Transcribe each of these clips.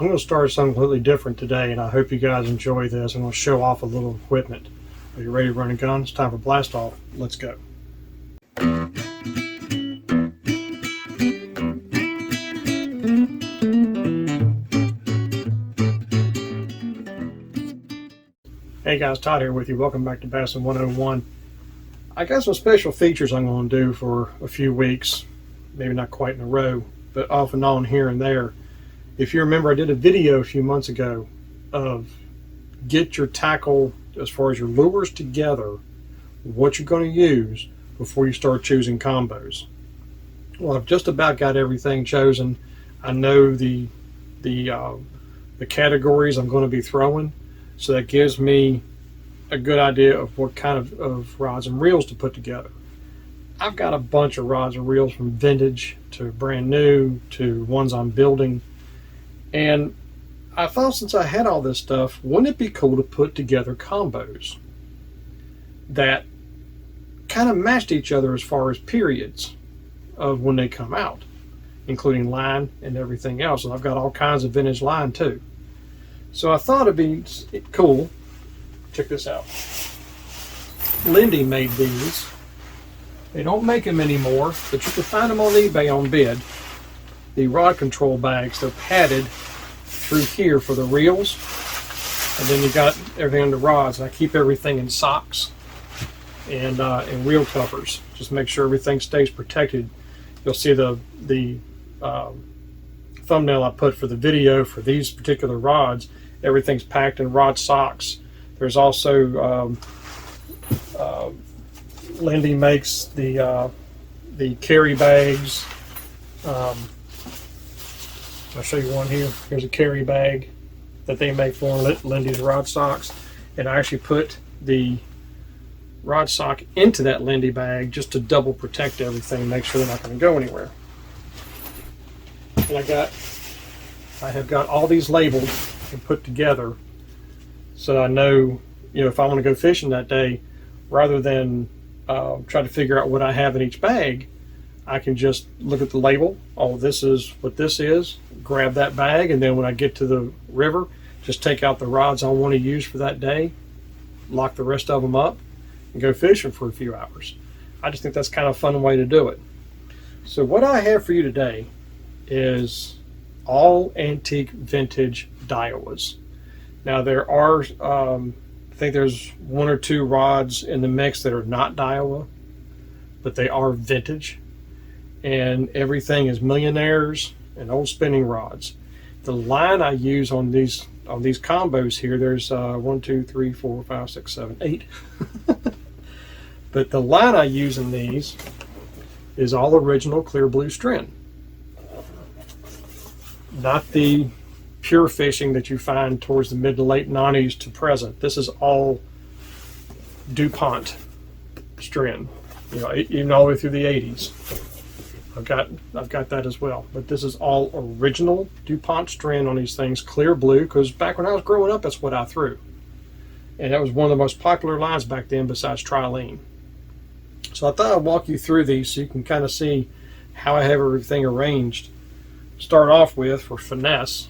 I'm going to start something completely different today, and I hope you guys enjoy this. I'm going to show off a little equipment. Are you ready to run a gun? It's time for blast off. Let's go. Hey guys, Todd here with you. Welcome back to Bassin 101. I got some special features I'm going to do for a few weeks, maybe not quite in a row, but off and on here and there. If you remember, I did a video a few months ago of get your tackle as far as your lures together, what you're going to use before you start choosing combos. Well, I've just about got everything chosen. I know the categories I'm going to be throwing, so that gives me a good idea of what kind of rods and reels to put together. I've got a bunch of rods and reels, from vintage to brand new to ones I'm building. And I thought, since I had all this stuff, wouldn't it be cool to put together combos that kind of matched each other as far as periods of when they come out, including line and everything else. And I've got all kinds of vintage line too. So I thought it'd be cool. Check this out. Lindy made these. They don't make them anymore, but you can find them on eBay on bid. The rod control bags, they're padded through here for the reels, and then you got everything on the rods. And I keep everything in socks and reel covers. Just make sure everything stays protected. You'll see the thumbnail I put for the video for these particular rods. Everything's packed in rod socks. There's also Lindy makes the carry bags. I'll show you one here. Here's a carry bag that they make for Lindy's rod socks. And I actually put the rod sock into that Lindy bag just to double protect everything, make sure they're not going to go anywhere. And I have got all these labeled and put together, so I know, if I want to go fishing that day, rather than try to figure out what I have in each bag, I can just look at the label. Oh, this is what this is. Grab that bag, and then when I get to the river, just take out the rods I want to use for that day, lock the rest of them up, and go fishing for a few hours. I just think that's kind of a fun way to do it. So what I have for you today is all antique vintage Daiwas. Now there are, I think there's one or two rods in the mix that are not Daiwa, but they are vintage. And everything is millionaires and old spinning rods. The line I use on these combos here, there's 1, 2, 3, 4, 5, 6, 7, 8. But the line I use in these is all original clear blue string, not the pure fishing that you find towards the mid to late 90s to present. This is all DuPont string, even all the way through the 80s. I've got that as well, but this is all original DuPont strand on these things, clear blue, because back when I was growing up, that's what I threw. And that was one of the most popular lines back then besides Trilene. So I thought I'd walk you through these so you can kind of see how I have everything arranged. Start off with, for finesse,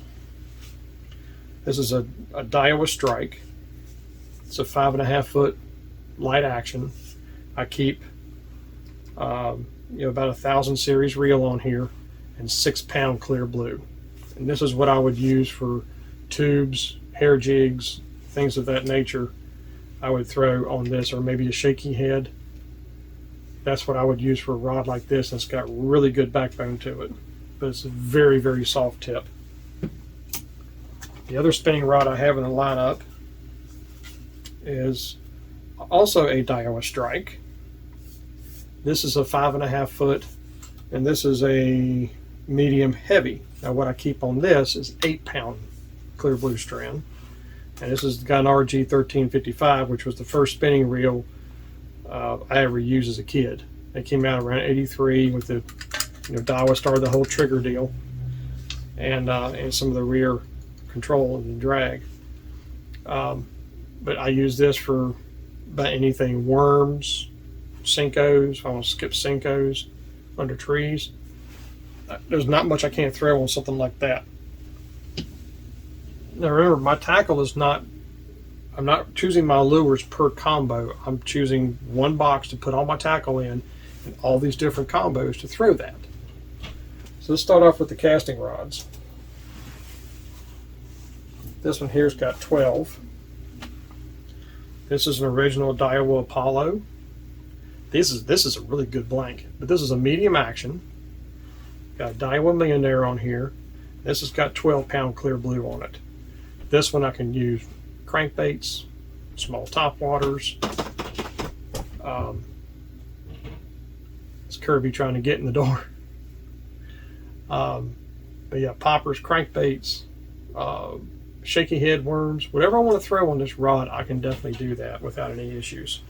this is a Daiwa Strike. It's a 5.5 foot light action. I keep about 1,000 series reel on here, and 6-pound clear blue. And this is what I would use for tubes, hair jigs, things of that nature. I would throw on this, or maybe a shaky head. That's what I would use for a rod like this. And it's got really good backbone to it, but it's a very, very soft tip. The other spinning rod I have in the lineup is also a Daiwa Strike. This is a 5.5 foot, and this is a medium heavy. Now what I keep on this is 8-pound clear blue strand, and this has got an RG 1355, which was the first spinning reel I ever used as a kid. They came out around '83 with the, Daiwa started the whole trigger deal, and some of the rear control and the drag. But I use this for about anything: worms, Senkos. If I want to skip Senkos under trees, there's not much I can't throw on something like that. Now remember, my tackle is not, I'm not choosing my lures per combo. I'm choosing one box to put all my tackle in and all these different combos to throw that. So let's start off with the casting rods. This one here's got 12. This is an original Daiwa Apollo. This is a really good blank, but this is a medium action. Got a Daiwa Millionaire on here. This has got 12-pound clear blue on it. This one I can use crankbaits, small top waters. It's Kirby trying to get in the door. But yeah, poppers, crankbaits, shaky head worms, whatever I want to throw on this rod, I can definitely do that without any issues.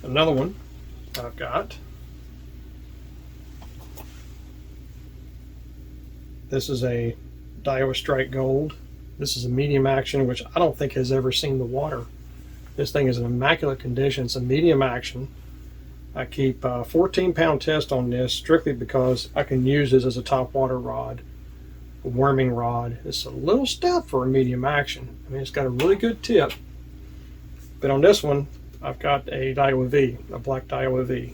Another one I've got. This is a Daiwa Strike Gold. This is a medium action, which I don't think has ever seen the water. This thing is in immaculate condition. It's a medium action. I keep a 14-pound test on this strictly because I can use this as a top water rod, a worming rod. It's a little stout for a medium action. I mean, it's got a really good tip. But on this one, I've got a Daiwa V, a black Daiwa V.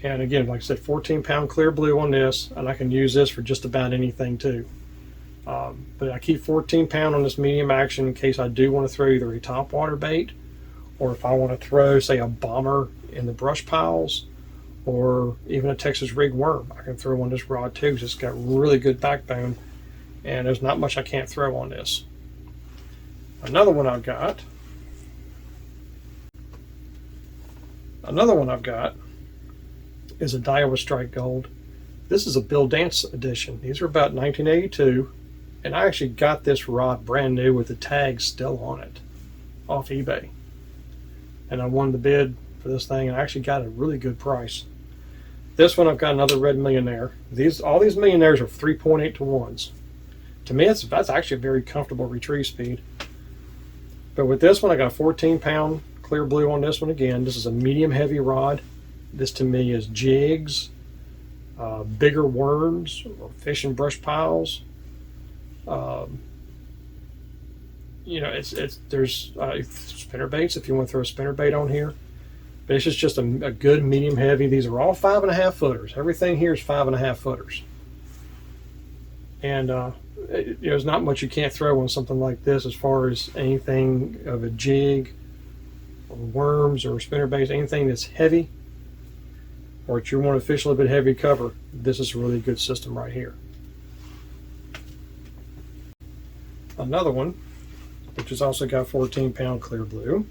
And again, like I said, 14-pound clear blue on this, and I can use this for just about anything too. But I keep 14-pound on this medium action in case I do want to throw either a top water bait, or if I want to throw, say, a bomber in the brush piles, or even a Texas rig worm. I can throw on this rod too, because it's got really good backbone, and there's not much I can't throw on this. Another one I've got is a Daiwa Strike Gold. This is a Bill Dance edition. These are about 1982, and I actually got this rod brand new with the tag still on it off eBay. And I won the bid for this thing, and I actually got a really good price. This one, I've got another Red Millionaire. All these Millionaires are 3.8 to 1s. To me, that's actually a very comfortable retrieve speed. But with this one, I got a 14-pound clear blue on this one again. This is a medium heavy rod. This to me is jigs, bigger worms, or fish and brush piles. You know, there's spinner baits if you want to throw a spinner bait on here. But this is just a good medium heavy. These are all 5.5 footers. Everything here is 5.5 footers. And there's not much you can't throw on something like this as far as anything of a jig or worms or spinner baits, anything that's heavy, or if you want to fish a little bit heavy cover, this is a really good system right here. Another one, which has also got 14-pound clear blue.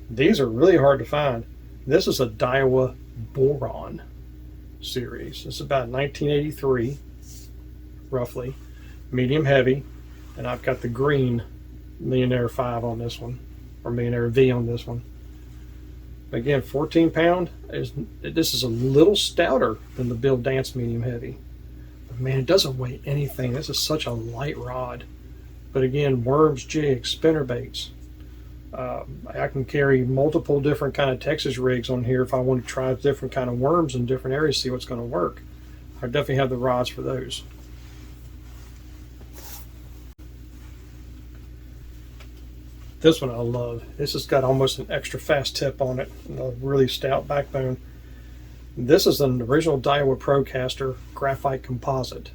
These are really hard to find. This is a Daiwa Boron series. It's about 1983, roughly, medium heavy, and I've got the green Millionaire 5 on this one, or Millionaire V on this one. Again, 14-pound. This is a little stouter than the Bill Dance medium heavy. But man, it doesn't weigh anything. This is such a light rod. But again, worms, jigs, spinner baits. I can carry multiple different kind of Texas rigs on here if I want to try different kind of worms in different areas, see what's going to work. I definitely have the rods for those. This one I love. This has got almost an extra fast tip on it and a really stout backbone. This is an original Daiwa Procaster graphite composite.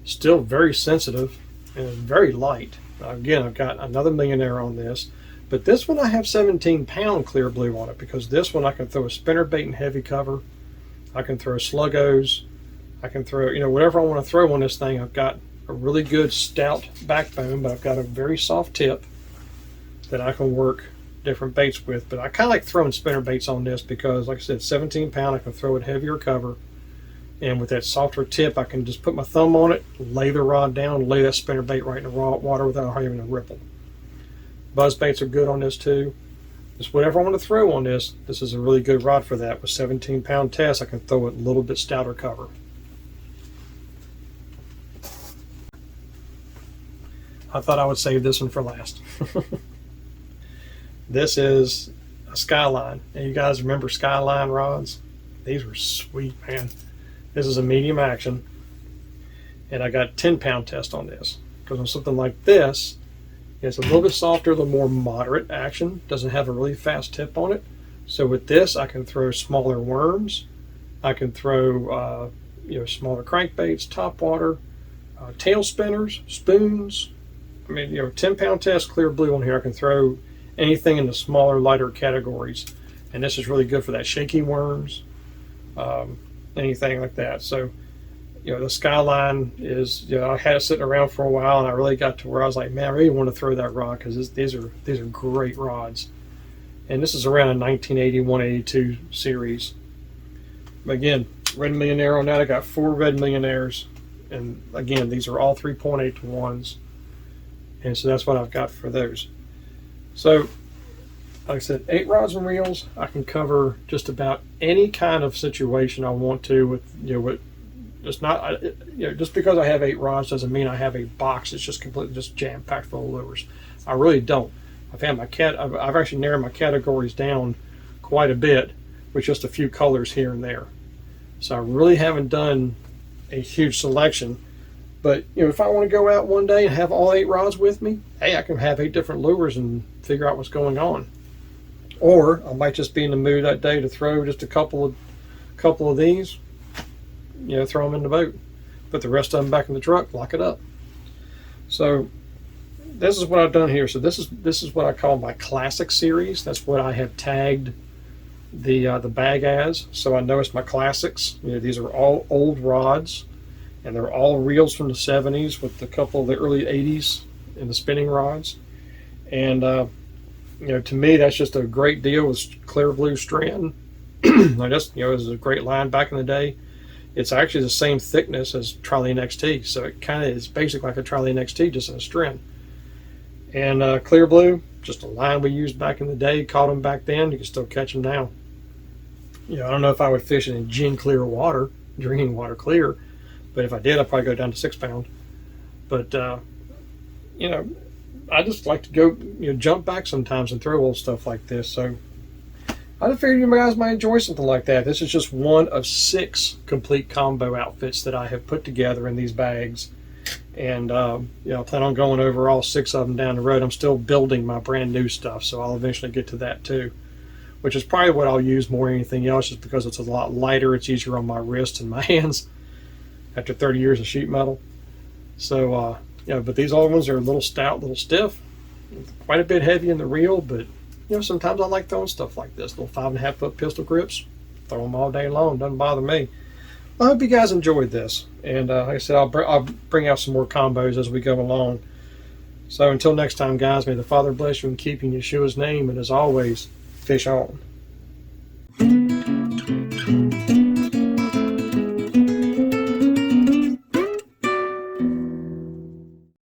Still very sensitive and very light. Again, I've got another Millionaire on this, but this one I have 17-pound clear blue on it, because this one I can throw a spinner bait and heavy cover. I can throw sluggos. I can throw, whatever I want to throw on this thing. I've got a really good stout backbone, but I've got a very soft tip that I can work different baits with. But I kind of like throwing spinner baits on this because, like I said, 17-pound, I can throw it heavier cover. And with that softer tip, I can just put my thumb on it, lay the rod down, lay that spinner bait right in the raw water without having a ripple. Buzz baits are good on this too. Just whatever I want to throw on this, this is a really good rod for that. With 17-pound test, I can throw it a little bit stouter cover. I thought I would save this one for last. This is a Skyline. And you guys remember Skyline rods? These were sweet, man. This is a medium action, and I got 10-pound test on this, because on something like this, it's a little bit softer, a little more moderate action, doesn't have a really fast tip on it. So with this, I can throw smaller worms, I can throw smaller crankbaits, topwater, tail spinners, spoons. I mean, 10-pound test, clear blue on here. I can throw anything in the smaller, lighter categories, and this is really good for that shaky worms, anything like that. So, the Skyline is, I had it sitting around for a while, and I really got to where I was like, man, I really want to throw that rod, because these are great rods. And this is around a 1981-82 series. But again, Red Millionaire on that. I got 4 Red Millionaires, and again, these are all 3.8 to 1s, and so that's what I've got for those. So, like I said, 8 rods and reels. I can cover just about any kind of situation I want to with it's not just because I have 8 rods doesn't mean I have a box. It's just completely just jam packed full of lures. I really don't. I've actually narrowed my categories down quite a bit with just a few colors here and there. So I really haven't done a huge selection. But if I want to go out one day and have all 8 rods with me, hey, I can have 8 different lures and figure out what's going on. Or I might just be in the mood that day to throw just a couple of these, throw them in the boat, put the rest of them back in the truck, lock it up. So this is what I've done here. So this is what I call my classic series. That's what I have tagged the bag as. So I know it's my classics. These are all old rods, and they're all reels from the 70s with a couple of the early 80s in the spinning rods. And to me, that's just a great deal with clear blue strand. I just, it was a great line back in the day. It's actually the same thickness as Trilene XT, so it kind of is basically like a Trilene XT, just in a strand. And clear blue, just a line we used back in the day. Caught them back then. You can still catch them now. I don't know if I would fish in gin clear water, drinking water clear, but if I did, I'd probably go down to 6-pound. But I just like to go jump back sometimes and throw old stuff like this. So I just figured you guys might enjoy something like that. This is just one of 6 complete combo outfits that I have put together in these bags. And I plan on going over all 6 of them down the road. I'm still building my brand new stuff, so I'll eventually get to that too, which is probably what I'll use more than anything else, just because it's a lot lighter. It's easier on my wrists and my hands after 30 years of sheet metal. So but these old ones are a little stout, a little stiff, quite a bit heavy in the reel. But sometimes I like throwing stuff like this, little 5.5-foot pistol grips. Throw them all day long, doesn't bother me. I hope you guys enjoyed this, and like I said, I'll bring out some more combos as we go along. So until next time, guys, may the Father bless you and keep you in Yeshua's name, and as always, fish on.